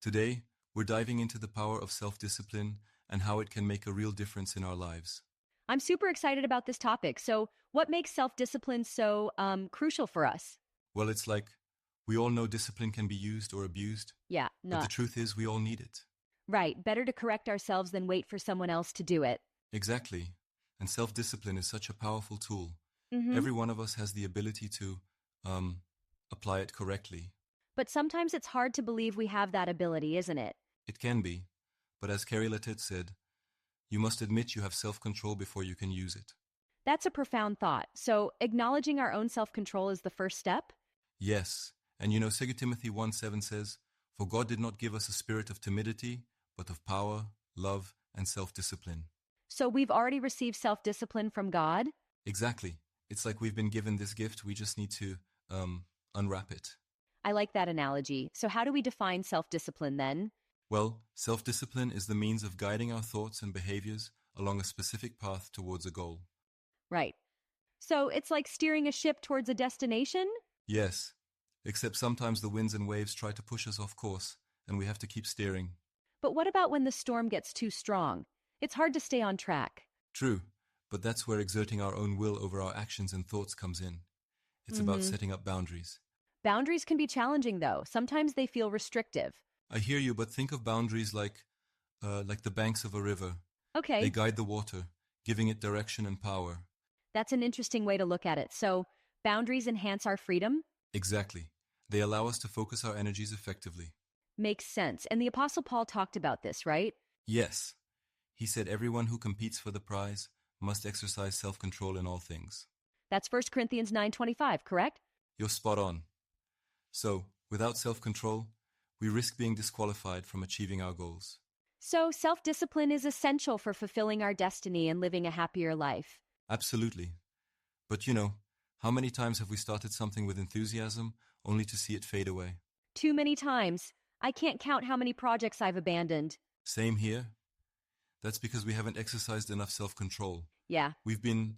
Today, we're diving into the power of self-discipline and how it can make a real difference in our lives. I'm super excited about this topic. So, what makes self-discipline so crucial for us? Well, it's like we all know discipline can be used or abused, Yeah, but the not truth is we all need it. right. Better to correct ourselves than wait for someone else to do it. Exactly. And self-discipline is such a powerful tool. Mm-hmm. Every one of us has the ability to um, apply it correctly. But sometimes it's hard to believe we have that ability, isn't it? It can be, but as Carrie Lettet said, you must admit you have self-control before you can use it. That's a profound thought. So, acknowledging our own self-control is the first step? Yes, and 2 Timothy 1:7 says, "For God did not give us a spirit of timidity, but of power, love, and self-discipline." So, we've already received self-discipline from God? Exactly. It's like we've been given this gift, we just need to unwrap it. I like that analogy. So, how do we define self-discipline then? Well, self-discipline is the means of guiding our thoughts and behaviors along a specific path towards a goal. Right. So, it's like steering a ship towards a destination? Yes, except sometimes the winds and waves try to push us off course, and we have to keep steering. But what about when the storm gets too strong? It's hard to stay on track. True, but that's where exerting our own will over our actions and thoughts comes in. It's about Mm-hmm. setting up boundaries. Boundaries can be challenging, though. Sometimes they feel restrictive. I hear you, but think of boundaries like the banks of a river. They Okay, guide the water, giving it direction and power. that's an interesting way to look at it. So, boundaries enhance our freedom? Exactly. They allow us to focus our energies effectively. Makes sense. And the Apostle Paul talked about this, right? Yes, he said everyone who competes for the prize must exercise self-control in all things. That's First Corinthians 9:25, correct? You're spot on. So, without self-control, we risk being disqualified from achieving our goals. So, self-discipline is essential for fulfilling our destiny and living a happier life. Absolutely. But how many times have we started something with enthusiasm only to see it fade away? Too many times. I can't count how many projects I've abandoned. Same here. That's because we haven't exercised enough self-control. Yeah. We've been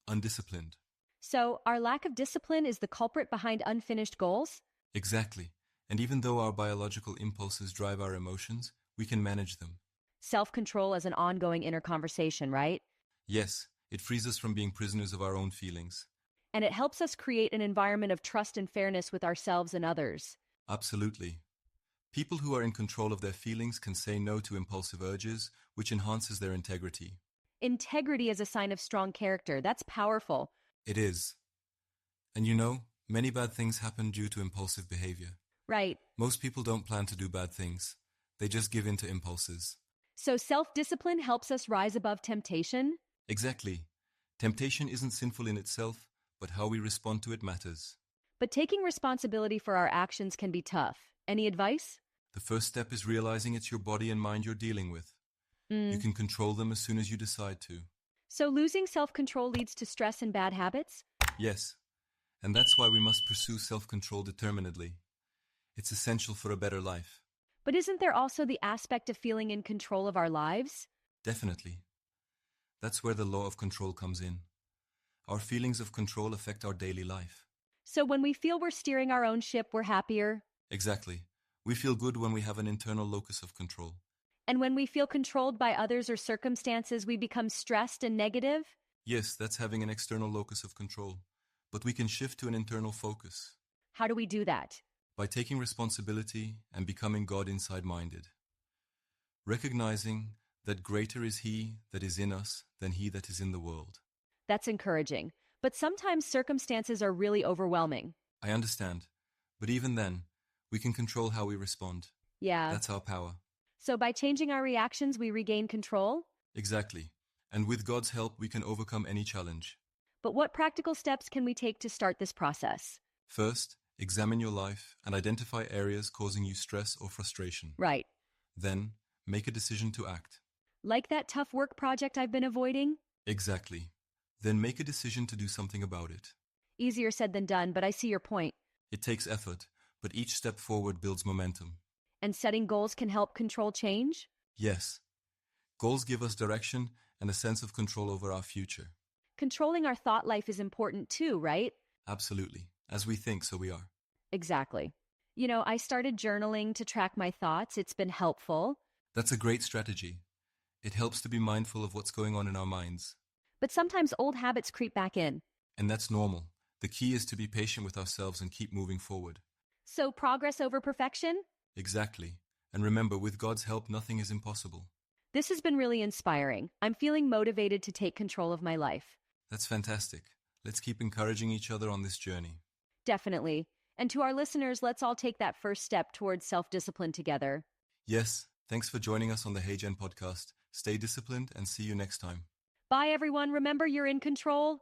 undisciplined. So, our lack of discipline is the culprit behind unfinished goals? Exactly. And even though our biological impulses drive our emotions, we can manage them. Self-control is an ongoing inner conversation, right? Yes, it frees us from being prisoners of our own feelings. And it helps us create an environment of trust and fairness with ourselves and others. Absolutely. People who are in control of their feelings can say no to impulsive urges, which enhances their integrity. Integrity is a sign of strong character. That's powerful. It is. And many bad things happen due to impulsive behavior. Right. Most people don't plan to do bad things. They just give in to impulses. So self-discipline helps us rise above temptation? Exactly. Temptation isn't sinful in itself, but how we respond to it matters. But taking responsibility for our actions can be tough. Any advice? The first step is realizing it's your body and mind you're dealing with. You can control them as soon as you decide to. So losing self-control leads to stress and bad habits? Yes, and that's why we must pursue self-control determinedly. It's essential for a better life. But isn't there also the aspect of feeling in control of our lives? Definitely. That's where the law of control comes in. Our feelings of control affect our daily life. So when we feel we're steering our own ship, we're happier. Exactly. We feel good when we have an internal locus of control. And when we feel controlled by others or circumstances, we become stressed and negative? Yes, that's having an external locus of control. But we can shift to an internal focus How do we do that? by taking responsibility and becoming God inside-minded. Recognizing that greater is He that is in us than he that is in the world. That's encouraging. But sometimes circumstances are really overwhelming. I understand. But even then, we can control how we respond. Yeah. That's our power. So by changing our reactions, we regain control? Exactly. And with God's help, we can overcome any challenge. But what practical steps can we take to start this process? First, examine your life and identify areas causing you stress or frustration. Right. Then, make a decision to act. Like that tough work project I've been avoiding? Exactly. Then make a decision to do something about it. Easier said than done, but I see your point. It takes effort, but each step forward builds momentum. And setting goals can help control change? Yes. Goals give us direction and a sense of control over our future. Controlling our thought life is important too, right? Absolutely. As we think, so we are. Exactly. I started journaling to track my thoughts. It's been helpful. That's a great strategy. It helps to be mindful of what's going on in our minds. But sometimes old habits creep back in. And that's normal. The key is to be patient with ourselves and keep moving forward. So progress over perfection? Exactly. And remember, with God's help, nothing is impossible. This has been really inspiring. I'm feeling motivated to take control of my life. That's fantastic. Let's keep encouraging each other on this journey. Definitely. And to our listeners, let's all take that first step towards self-discipline together. Yes, thanks for joining us on the Hey Gen podcast. Stay disciplined and see you next time. Bye, everyone. Remember, you're in control.